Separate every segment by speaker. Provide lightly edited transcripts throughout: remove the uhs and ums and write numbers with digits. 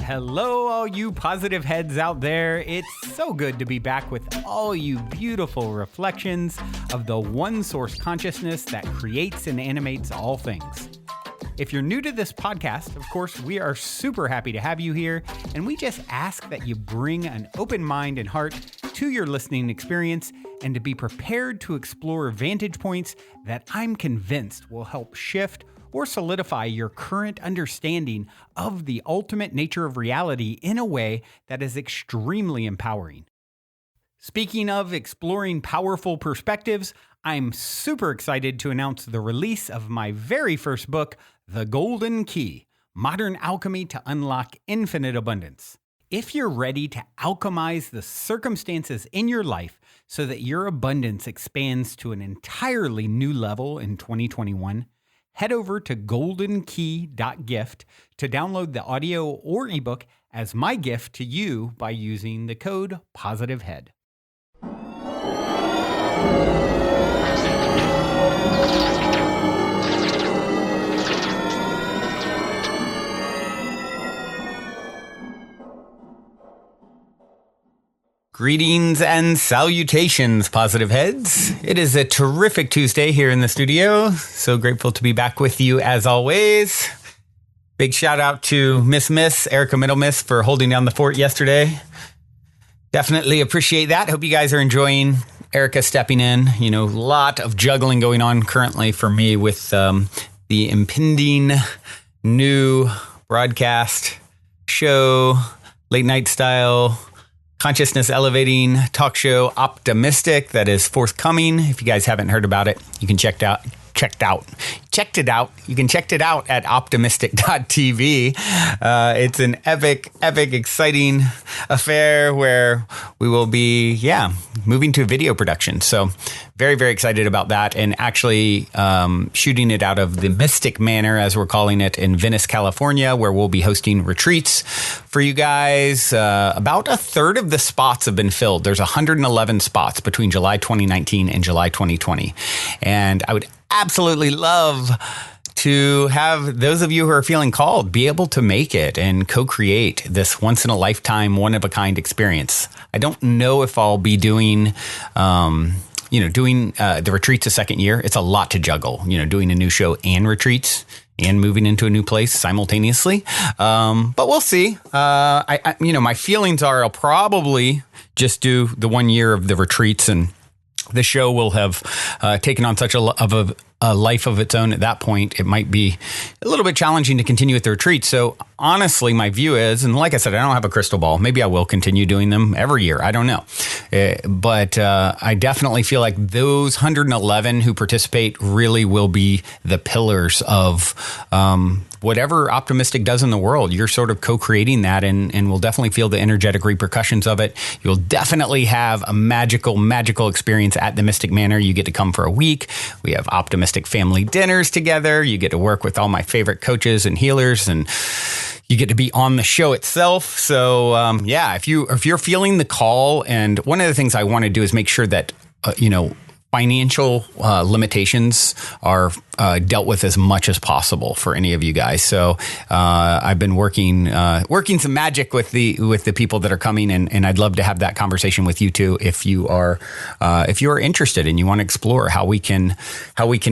Speaker 1: Hello, all you positive heads out there. It's so good to be back with all you beautiful reflections of the one source consciousness that creates and animates all things. If you're new to this podcast, of course, we are super happy to have you here, and we just ask that you bring an open mind and heart to your listening experience and to be prepared to explore vantage points that I'm convinced will help shift or solidify your current understanding of the ultimate nature of reality in a way that is extremely empowering. Speaking of exploring powerful perspectives, I'm super excited to announce the release of my very first book, The Golden Key: Modern Alchemy to Unlock Infinite Abundance. If you're ready to alchemize the circumstances in your life so that your abundance expands to an entirely new level in 2021, head over to goldenkey.gift to download the audio or ebook as my gift to you by using the code POSITIVEHEAD. Greetings and salutations, positive heads. It is a terrific Tuesday here in the studio. So grateful to be back with you as always. Big shout out to Miss Erica Middlemiss for holding down the fort yesterday. Definitely appreciate that. Hope you guys are enjoying Erica stepping in. You know, a lot of juggling going on currently for me with the impending new broadcast show, late night style, consciousness elevating talk show Optimistic that is forthcoming. If you guys haven't heard about it, you can check it out. You can check it out at optimistic.tv. It's an epic, exciting affair where we will be, moving to video production. So very, very excited about that, and actually shooting it out of the Mystic Manor, as we're calling it, in Venice, California, where we'll be hosting retreats for you guys. About a third of the spots have been filled. There's 111 spots between July 2019 and July 2020. And I would absolutely love to have those of you who are feeling called be able to make it and co-create this once-in-a-lifetime, one-of-a-kind experience. I don't know if I'll be doing the retreats a second year. It's a lot to juggle, doing a new show and retreats and moving into a new place simultaneously. But we'll see. My feelings are I'll probably just do the 1 year of the retreats, and the show will have taken on such a life of its own at that point. It might be a little bit challenging to continue with the retreat. So honestly, my view is, and like I said, I don't have a crystal ball. Maybe I will continue doing them every year. I don't know. But I definitely feel like those 111 who participate really will be the pillars of whatever Optimistic does in the world. You're sort of co-creating that, and we'll definitely feel the energetic repercussions of it. You'll definitely have a magical experience at the Mystic Manor. You get to come for a week. We have Optimistic family dinners together. You get to work with all my favorite coaches and healers, and you get to be on the show itself. So, if you're feeling the call, and one of the things I want to do is make sure that, financial limitations are dealt with as much as possible for any of you guys. So I've been working some magic with the people that are coming, and I'd love to have that conversation with you too if you are interested and you want to explore how we can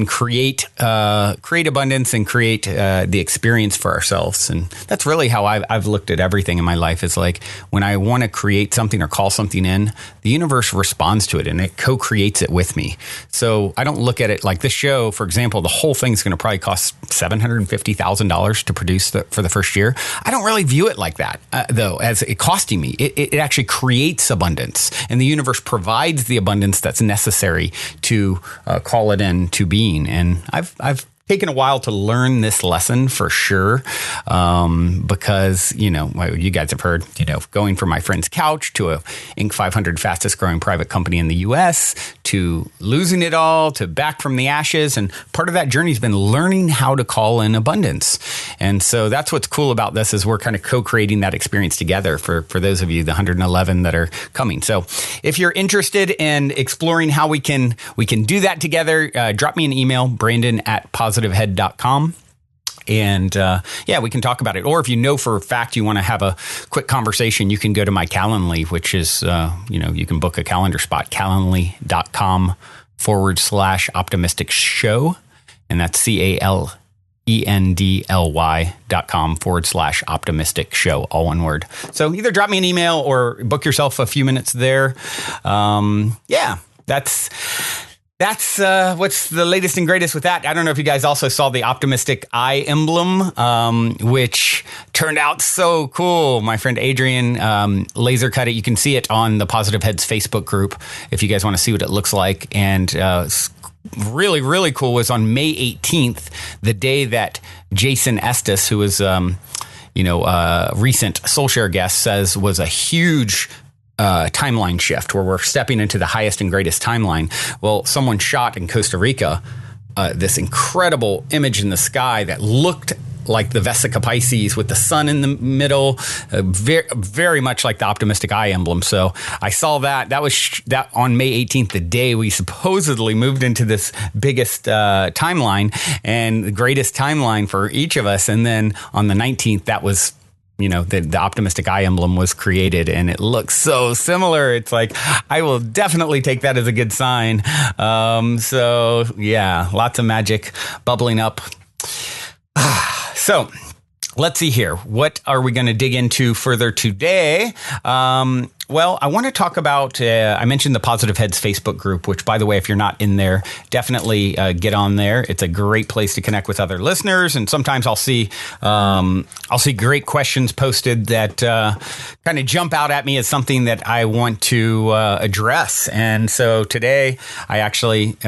Speaker 1: create abundance and create the experience for ourselves. And that's really how I've looked at everything in my life. Is like when I want to create something or call something in, the universe responds to it and it co-creates it with me. So I don't look at it like this show, for example. The whole thing's going to probably cost $750,000 to produce for the first year. I don't really view it like that, though, as it costing me. It actually creates abundance, and the universe provides the abundance that's necessary to call it into being. And I've taken a while to learn this lesson for sure, because, you guys have heard, going from my friend's couch to a Inc. 500 fastest growing private company in the U.S. to losing it all to back from the ashes. And part of that journey has been learning how to call in abundance. And so that's what's cool about this is we're kind of co-creating that experience together for those of you, the 111 that are coming. So if you're interested in exploring how we can do that together, drop me an email, Brandon@positivehead.com. And yeah, we can talk about it. Or if you know for a fact you want to have a quick conversation, you can go to my Calendly, which is, you can book a calendar spot, calendly.com/optimistic show. And that's CALENDLY.com/optimistic show, all one word. So either drop me an email or book yourself a few minutes there. Yeah, that's what's the latest and greatest with that. I don't know if you guys also saw the optimistic eye emblem, which turned out so cool. My friend Adrian laser cut it. You can see it on the Positive Heads Facebook group if you guys want to see what it looks like. And really, really cool was on May 18th, the day that Jason Estes, who was, recent SoulShare guest, says was a huge timeline shift where we're stepping into the highest and greatest timeline. Well, someone shot in Costa Rica this incredible image in the sky that looked like the Vesica Pisces with the sun in the middle, very, very much like the optimistic eye emblem. So I saw that. That was that on May 18th, the day we supposedly moved into this biggest timeline and the greatest timeline for each of us. And then on the 19th, that was, the optimistic eye emblem was created, and it looks so similar. It's like, I will definitely take that as a good sign. So yeah, lots of magic bubbling up. So let's see here. What are we going to dig into further today? Well, I want to talk about, I mentioned the Positive Heads Facebook group, which, by the way, if you're not in there, definitely get on there. It's a great place to connect with other listeners. And sometimes I'll see great questions posted that kind of jump out at me as something that I want to address. And so today I actually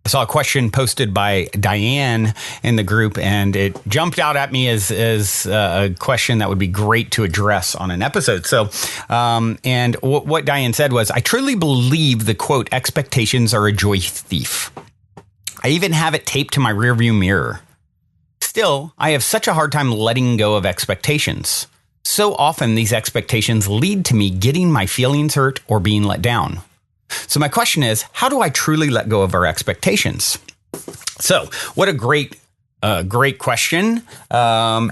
Speaker 1: I saw a question posted by Diane in the group, and it jumped out at me as a question that would be great to address on an episode. So, and what Diane said was, I truly believe the quote, expectations are a joy thief. I even have it taped to my rearview mirror. Still, I have such a hard time letting go of expectations. So often these expectations lead to me getting my feelings hurt or being let down. So my question is, how do I truly let go of our expectations? So what a great question. So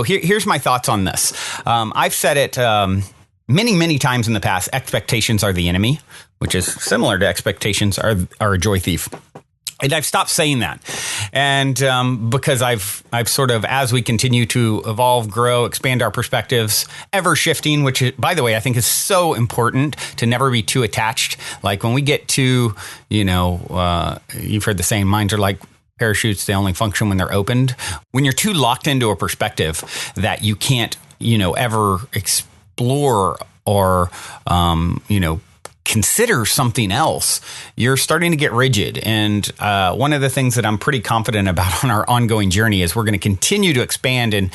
Speaker 1: here's my thoughts on this. I've said it many, many times in the past. Expectations are the enemy, which is similar to expectations are a joy thief. And I've stopped saying that. And because I've sort of, as we continue to evolve, grow, expand our perspectives, ever shifting, which, by the way, I think is so important to never be too attached. Like when we get to, you've heard the saying, minds are like parachutes, they only function when they're opened. When you're too locked into a perspective that you can't, ever explore or, consider something else, you're starting to get rigid. And one of the things that I'm pretty confident about on our ongoing journey is we're going to continue to expand and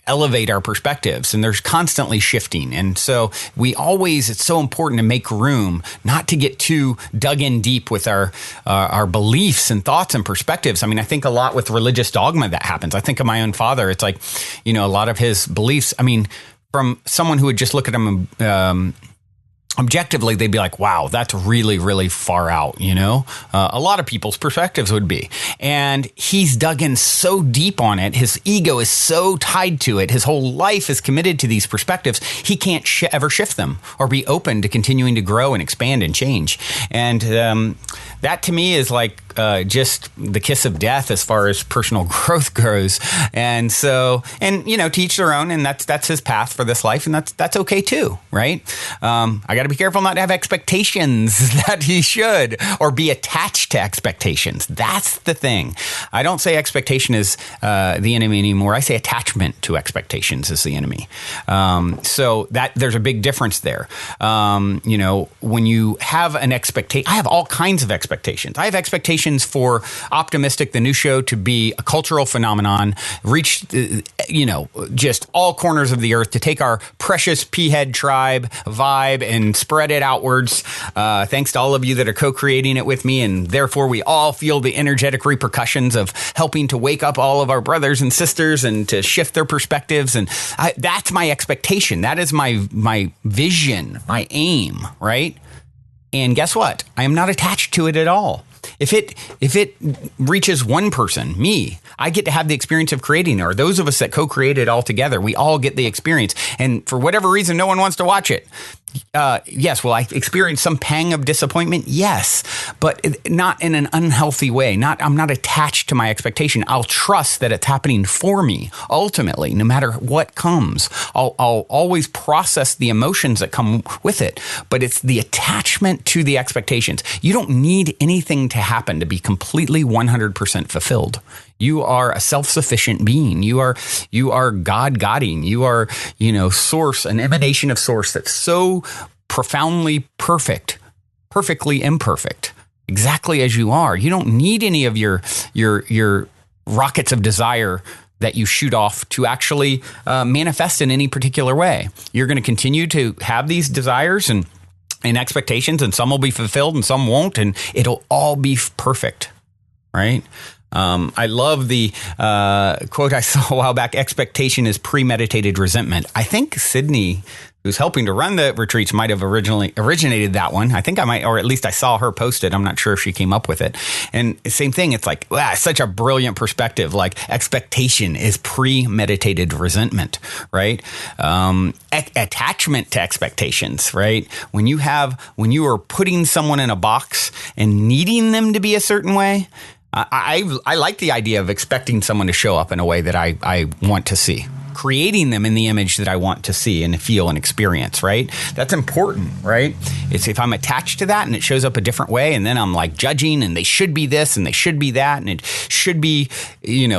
Speaker 1: elevate our perspectives. And there's constantly shifting. And so it's so important to make room, not to get too dug in deep with our beliefs and thoughts and perspectives. I mean, I think a lot with religious dogma that happens. I think of my own father. It's like, a lot of his beliefs, from someone who would just look at him objectively, they'd be like, wow, that's really, really far out, a lot of people's perspectives would be. And he's dug in so deep on it. His ego is so tied to it. His whole life is committed to these perspectives. He can't ever shift them or be open to continuing to grow and expand and change. And that to me is like just the kiss of death as far as personal growth goes. And so, to each their own, and that's his path for this life. And that's okay too, right? I got to be careful not to have expectations that he should or be attached to expectations. That's the thing. I don't say expectation is the enemy anymore. I say attachment to expectations is the enemy. So that there's a big difference there. When you have an expectation, I have all kinds of expectations. I have expectations for Optimistic, the new show, to be a cultural phenomenon, reach, just all corners of the earth, to take our precious P-head tribe vibe and spread it outwards. Thanks to all of you that are co-creating it with me. And therefore, we all feel the energetic repercussions of helping to wake up all of our brothers and sisters and to shift their perspectives. And that's my expectation. That is my vision, my aim, right? And guess what? I am not attached to it at all. if it reaches one person, me, I get to have the experience of creating it, or those of us that co-create it all together, we all get the experience. And for whatever reason, no one wants to watch it. Yes, will I experience some pang of disappointment? Yes, but not in an unhealthy way. I'm not attached to my expectation. I'll trust that it's happening for me. Ultimately, no matter what comes, I'll always process the emotions that come with it. But it's the attachment to the expectations. You don't need anything to happen to be completely 100% fulfilled. You are a self-sufficient being. You are God-godding. You are, source, an emanation of source that's so profoundly perfect, perfectly imperfect, exactly as you are. You don't need any of your rockets of desire that you shoot off to actually manifest in any particular way. You're going to continue to have these desires and expectations, and some will be fulfilled and some won't, and it'll all be perfect, right? I love the quote I saw a while back, expectation is premeditated resentment. I think Sydney, who's helping to run the retreats, might have originated that one. I think I might, or at least I saw her post it. I'm not sure if she came up with it. And same thing, it's like, wow, such a brilliant perspective. Like expectation is premeditated resentment, right? Attachment to expectations, right? When you are putting someone in a box and needing them to be a certain way, I like the idea of expecting someone to show up in a way that I want to see, creating them in the image that I want to see and feel and experience, right? That's important, right? It's if I'm attached to that and it shows up a different way, and then I'm like judging and they should be this and they should be that and it should be,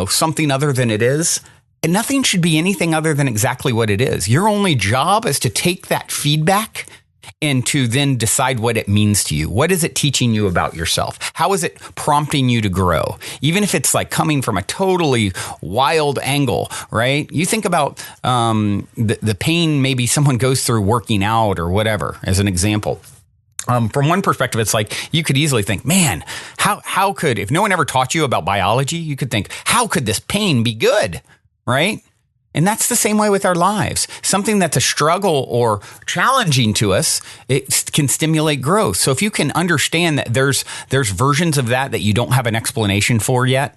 Speaker 1: something other than it is. And nothing should be anything other than exactly what it is. Your only job is to take that feedback and to then decide what it means to you. What is it teaching you about yourself? How is it prompting you to grow? Even if it's like coming from a totally wild angle, right? You think about the pain maybe someone goes through working out or whatever, as an example. From one perspective, it's like you could easily think, man, how could, if no one ever taught you about biology, you could think, how could this pain be good, right? And that's the same way with our lives. Something that's a struggle or challenging to us, it can stimulate growth. So if you can understand that there's versions of that you don't have an explanation for yet,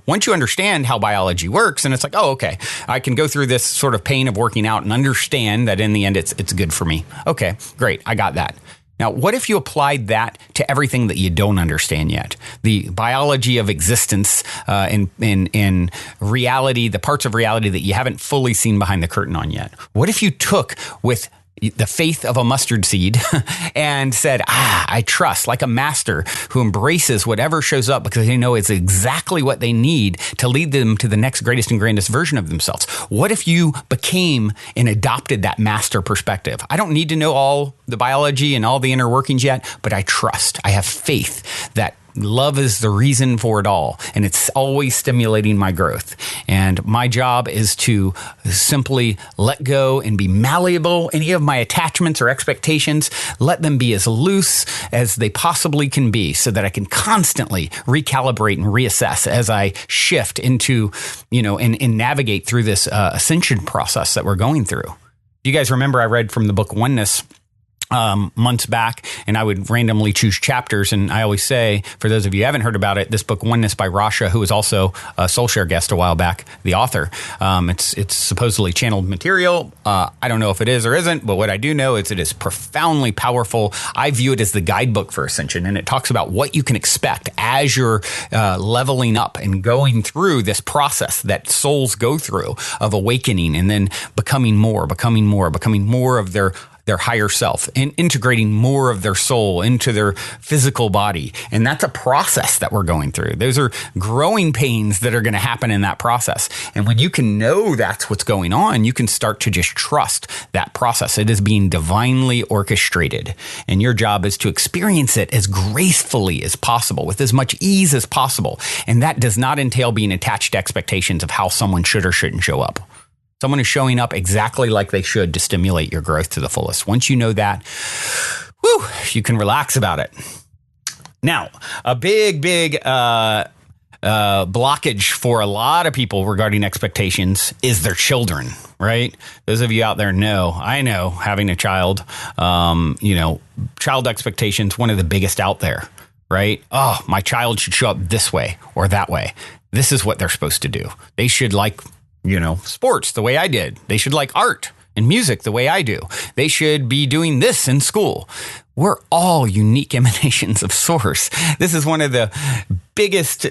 Speaker 1: once you understand how biology works, and it's like, oh, okay, I can go through this sort of pain of working out and understand that in the end, it's good for me. Okay, great. I got that. Now, what if you applied that to everything that you don't understand yet? The biology of existence, in reality, the parts of reality that you haven't fully seen behind the curtain on yet. What if you took with the faith of a mustard seed and said, I trust, like a master who embraces whatever shows up because they know it's exactly what they need to lead them to the next greatest and grandest version of themselves. What if you became and adopted that master perspective? I don't need to know all the biology and all the inner workings yet, but I trust, I have faith that love is the reason for it all, and it's always stimulating my growth. And my job is to simply let go and be malleable. Any of my attachments or expectations, let them be as loose as they possibly can be so that I can constantly recalibrate and reassess as I shift into, and navigate through this ascension process that we're going through. You guys remember I read from the book Oneness months back, and I would randomly choose chapters. And I always say, for those of you who haven't heard about it, this book Oneness by Rasha, who was also a Soulshare guest a while back, the author, it's supposedly channeled material. I don't know if it is or isn't, but what I do know is it is profoundly powerful. I view it as the guidebook for ascension, and it talks about what you can expect as you're leveling up and going through this process that souls go through of awakening and then becoming more of their higher self and integrating more of their soul into their physical body. And that's a process that we're going through. Those are growing pains that are going to happen in that process. And when you can know that's what's going on, you can start to just trust that process. It is being divinely orchestrated. And your job is to experience it as gracefully as possible, with as much ease as possible. And that does not entail being attached to expectations of how someone should or shouldn't show up. Someone is showing up exactly like they should to stimulate your growth to the fullest. Once you know that, you can relax about it. Now, a big blockage for a lot of people regarding expectations is their children, right? Those of you out there know, I know, having a child, child expectations, one of the biggest out there. right? Oh, my child should show up this way or that way. This is what they're supposed to do. They should like, sports the way I did. They should like art and music the way I do. They should be doing this in school. We're all unique emanations of source. This is one of the biggest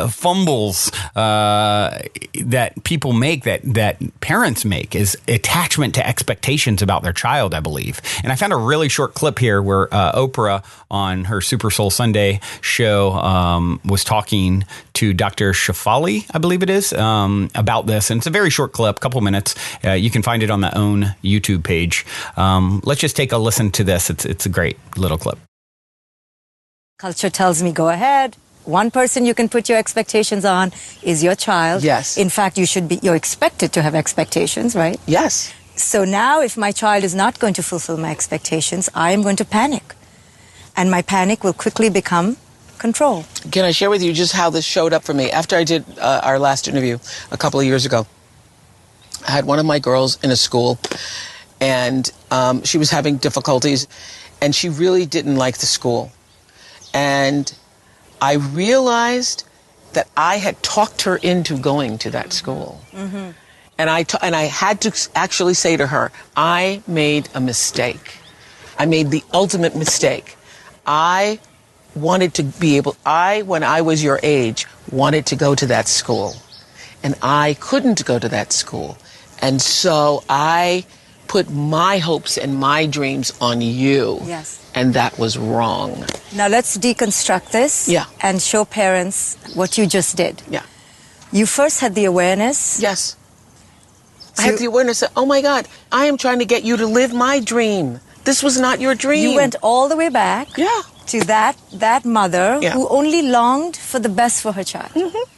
Speaker 1: fumbles that people make, that parents make, is attachment to expectations about their child, I believe. And I found a really short clip here where Oprah on her Super Soul Sunday show was talking to Dr. Shafali, I believe it is, about this. And it's a very short clip, couple minutes. You can find it on the OWN YouTube page. Let's just take a listen to this. It's a great little clip.
Speaker 2: Culture tells me, go ahead. One person you can put your expectations on is your child.
Speaker 3: Yes.
Speaker 2: In fact, you're expected to have expectations, right?
Speaker 3: Yes.
Speaker 2: So now if my child is not going to fulfill my expectations, I am going to panic. And my panic will quickly become control.
Speaker 3: Can I share with you just how this showed up for me? After I did our last interview a couple of years ago, I had one of my girls in a school, and she was having difficulties, and she really didn't like the school. And I realized that I had talked her into going to that school. Mm-hmm. And I had to actually say to her, I made a mistake. I made the ultimate mistake. I wanted to be able, when I was your age, wanted to go to that school. And I couldn't go to that school. And so I put my hopes and my dreams on you.
Speaker 2: Yes.
Speaker 3: And that was wrong.
Speaker 2: Now let's deconstruct this.
Speaker 3: Yeah.
Speaker 2: And show parents what you just did.
Speaker 3: Yeah.
Speaker 2: You first had the awareness.
Speaker 3: Yes. I had the awareness that, oh my God, I am trying to get you to live my dream. This was not your dream.
Speaker 2: You went all the way back.
Speaker 3: Yeah.
Speaker 2: To that mother who only longed for the best for her child. Mm-hmm.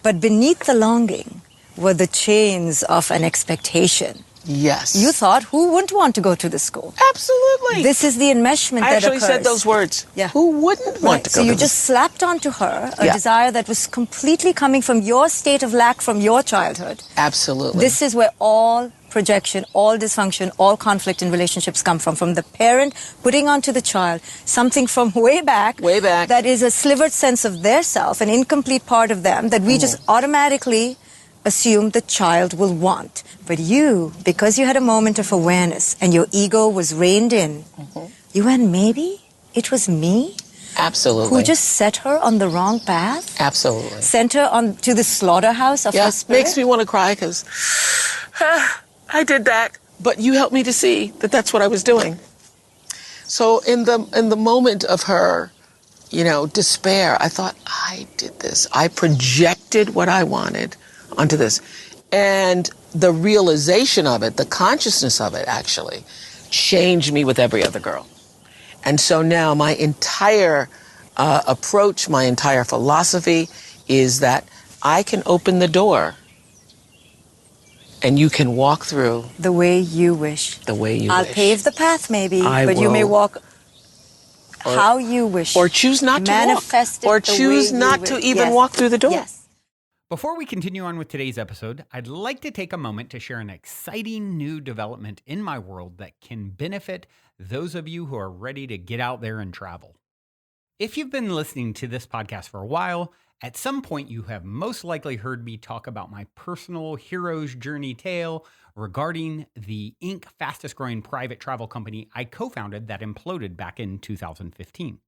Speaker 2: But beneath the longing were the chains of an expectation.
Speaker 3: Yes.
Speaker 2: You thought, who wouldn't want to go to the school?
Speaker 3: Absolutely.
Speaker 2: This is the enmeshment that occurs.
Speaker 3: I actually said those words.
Speaker 2: Yeah.
Speaker 3: Who wouldn't want to go to the school?
Speaker 2: So you just slapped onto her a desire that was completely coming from your state of lack from your childhood.
Speaker 3: Absolutely.
Speaker 2: This is where all projection, all dysfunction, all conflict in relationships come from the parent putting onto the child something from way back, that is a slivered sense of their self, an incomplete part of them that we just automatically assume the child will want. But you, because you had a moment of awareness and your ego was reined in, you went, maybe it was me?
Speaker 3: Absolutely.
Speaker 2: Who just set her on the wrong path?
Speaker 3: Absolutely.
Speaker 2: Sent her on to the slaughterhouse of her spirit?
Speaker 3: Makes me want to cry because I did that. But you helped me to see that that's what I was doing. So in the moment of her, despair, I thought, I did this. I projected what I wanted onto this. And the realization of it, the consciousness of it actually changed me with every other girl. And so now my entire approach, my entire philosophy is that I can open the door and you can walk through.
Speaker 2: The way you wish.
Speaker 3: The way you wish.
Speaker 2: I'll pave the path maybe, but you may walk how you wish.
Speaker 3: Or choose not to
Speaker 2: Manifest
Speaker 3: walk. Or choose not to even walk through the door.
Speaker 2: Yes.
Speaker 1: Before we continue on with today's episode, I'd like to take a moment to share an exciting new development in my world that can benefit those of you who are ready to get out there and travel. If you've been listening to this podcast for a while, at some point you have most likely heard me talk about my personal hero's journey tale regarding the Inc. fastest growing private travel company I co-founded that imploded back in 2015.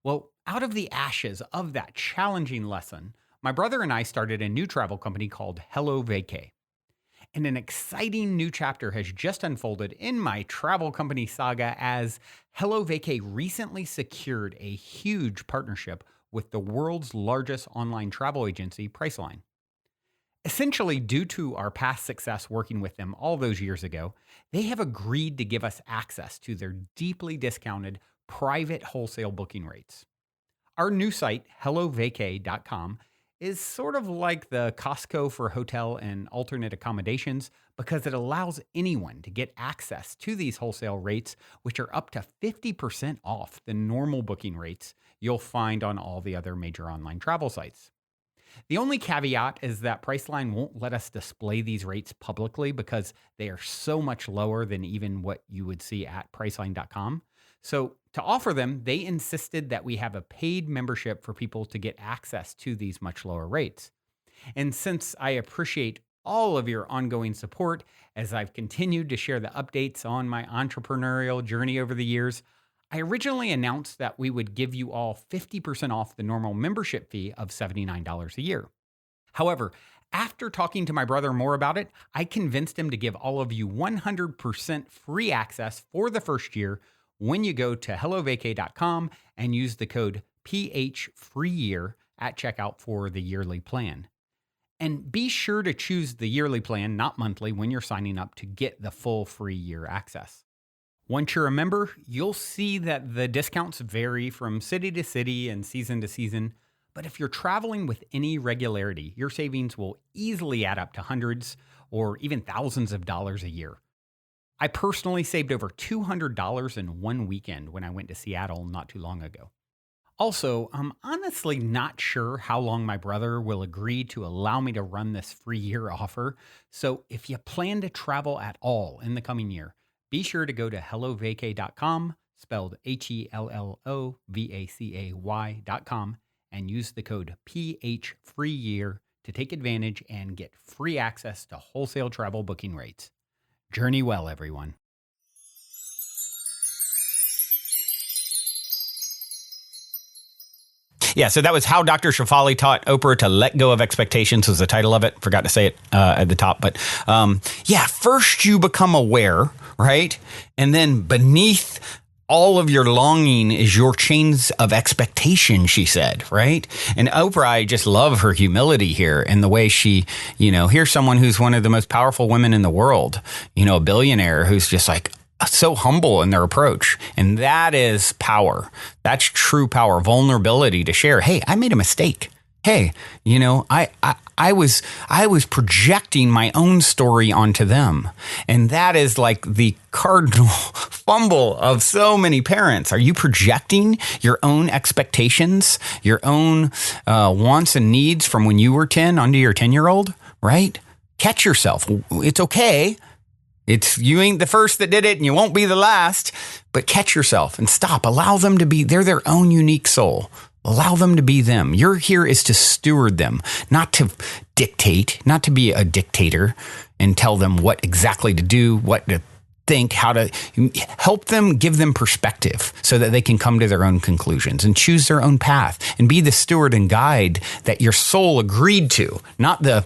Speaker 1: Well, out of the ashes of that challenging lesson, my brother and I started a new travel company called Hello Vacay. And an exciting new chapter has just unfolded in my travel company saga as Hello Vacay recently secured a huge partnership with the world's largest online travel agency, Priceline. Essentially, due to our past success working with them all those years ago, they have agreed to give us access to their deeply discounted private wholesale booking rates. Our new site, HelloVacay.com, is sort of like the Costco for hotel and alternate accommodations because it allows anyone to get access to these wholesale rates, which are up to 50% off the normal booking rates you'll find on all the other major online travel sites. The only caveat is that Priceline won't let us display these rates publicly because they are so much lower than even what you would see at Priceline.com. So to offer them, they insisted that we have a paid membership for people to get access to these much lower rates. And since I appreciate all of your ongoing support as I've continued to share the updates on my entrepreneurial journey over the years, I originally announced that we would give you all 50% off the normal membership fee of $79 a year. However, after talking to my brother more about it, I convinced him to give all of you 100% free access for the first year when you go to hellovacay.com and use the code PHFreeYear at checkout for the yearly plan. And be sure to choose the yearly plan, not monthly, when you're signing up to get the full free year access. Once you're a member, you'll see that the discounts vary from city to city and season to season. But if you're traveling with any regularity, your savings will easily add up to hundreds or even thousands of dollars a year. I personally saved over $200 in one weekend when I went to Seattle not too long ago. Also, I'm honestly not sure how long my brother will agree to allow me to run this free year offer. So if you plan to travel at all in the coming year, be sure to go to hellovacay.com, spelled HELLOVACAY.com, and use the code PHFreeYear to take advantage and get free access to wholesale travel booking rates. Journey well, everyone. Yeah, so that was How Dr. Shefali Taught Oprah to Let Go of Expectations was the title of it. Forgot to say it at the top. But first you become aware, right? And then beneath all of your longing is your chains of expectation, she said, right? And Oprah, I just love her humility here and the way she, here's someone who's one of the most powerful women in the world, a billionaire who's just like, so humble in their approach. And that is power. That's true power, vulnerability to share. Hey, I made a mistake. Hey, I was projecting my own story onto them. And that is like the cardinal fumble of so many parents. Are you projecting your own expectations, your own wants and needs from when you were 10 onto your 10-year-old, right? Catch yourself. It's okay. You ain't the first that did it and you won't be the last, but catch yourself and stop. Allow them to be, they're their own unique soul. Allow them to be them. You're here is to steward them, not to dictate, not to be a dictator and tell them what exactly to do, what to think, how to help them, give them perspective so that they can come to their own conclusions and choose their own path and be the steward and guide that your soul agreed to, not the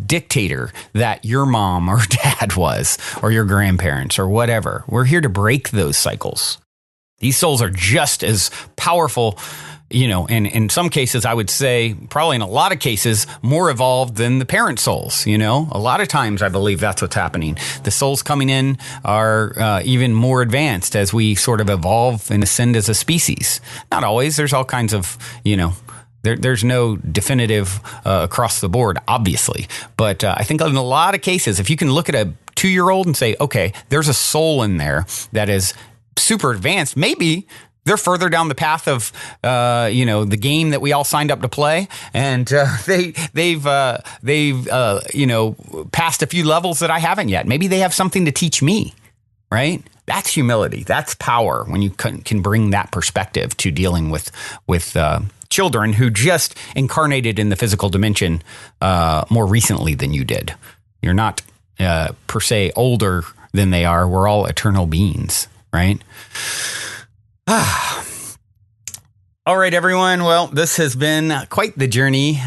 Speaker 1: dictator that your mom or dad was or your grandparents or whatever. We're here to break those cycles. These souls are just as powerful, and in some cases, I would say, probably in a lot of cases, more evolved than the parent souls. A lot of times I believe that's what's happening. The souls coming in are even more advanced as we sort of evolve and ascend as a species. Not always. There's all kinds of, there's no definitive across the board, obviously. But I think in a lot of cases, if you can look at a 2-year-old and say, okay, there's a soul in there that is super advanced, maybe they're further down the path of, the game that we all signed up to play, and they've passed a few levels that I haven't yet. Maybe they have something to teach me, right? That's humility. That's power when you can bring that perspective to dealing with children who just incarnated in the physical dimension more recently than you did. You're not per se older than they are. We're all eternal beings, right? All right, everyone. Well, this has been quite the journey.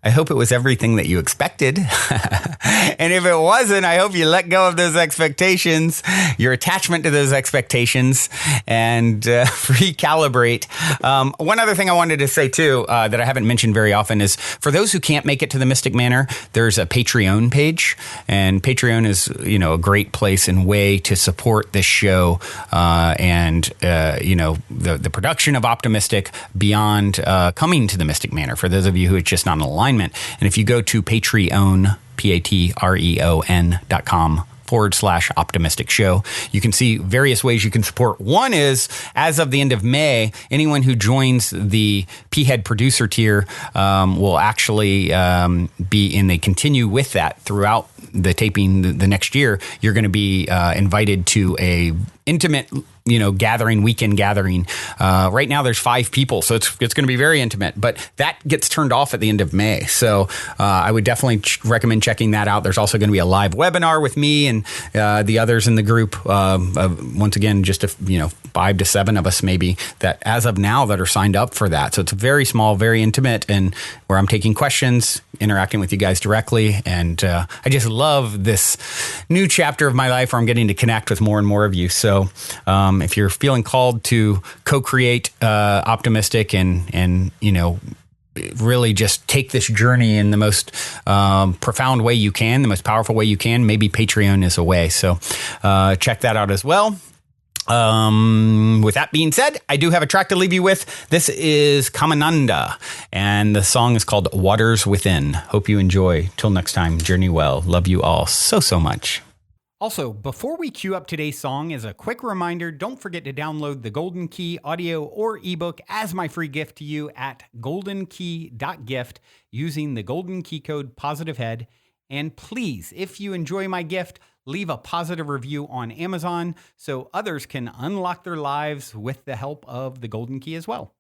Speaker 1: I hope it was everything that you expected. And if it wasn't, I hope you let go of those expectations, your attachment to those expectations, and recalibrate. One other thing I wanted to say, too, that I haven't mentioned very often is for those who can't make it to the Mystic Manor, there's a Patreon page. And Patreon is, a great place and way to support this show and the production of Optimistic beyond coming to the Mystic Manor. For those of you who are just not in alignment. And if you go to Patreon, patreon.com/optimistic show, you can see various ways you can support. One is, as of the end of May, anyone who joins the P-Head producer tier will actually be, and they continue with that throughout the taping the next year, you're going to be invited to a intimate weekend gathering. Right now there's 5 people, so it's going to be very intimate, but that gets turned off at the end of May. So I would definitely recommend checking that out. There's also going to be a live webinar with me and the others in the group. Once again, just 5 to 7 of us maybe that as of now that are signed up for that. So it's very small, very intimate, and where I'm taking questions, interacting with you guys directly. And I just love this new chapter of my life where I'm getting to connect with more and more of you. So if you're feeling called to co-create Optimistic and really just take this journey in the most profound way you can, the most powerful way you can, maybe Patreon is a way. So check that out as well. With that being said, I do have a track to leave you with. This is Kamananda, and the song is called Waters Within. Hope you enjoy. Till next time, journey well. Love you all so much. Also, before we cue up today's song, as a quick reminder, don't forget to download the Golden Key audio or ebook as my free gift to you at goldenkey.gift using the Golden Key code POSITIVEHEAD. And please, if you enjoy my gift, leave a positive review on Amazon so others can unlock their lives with the help of the Golden Key as well.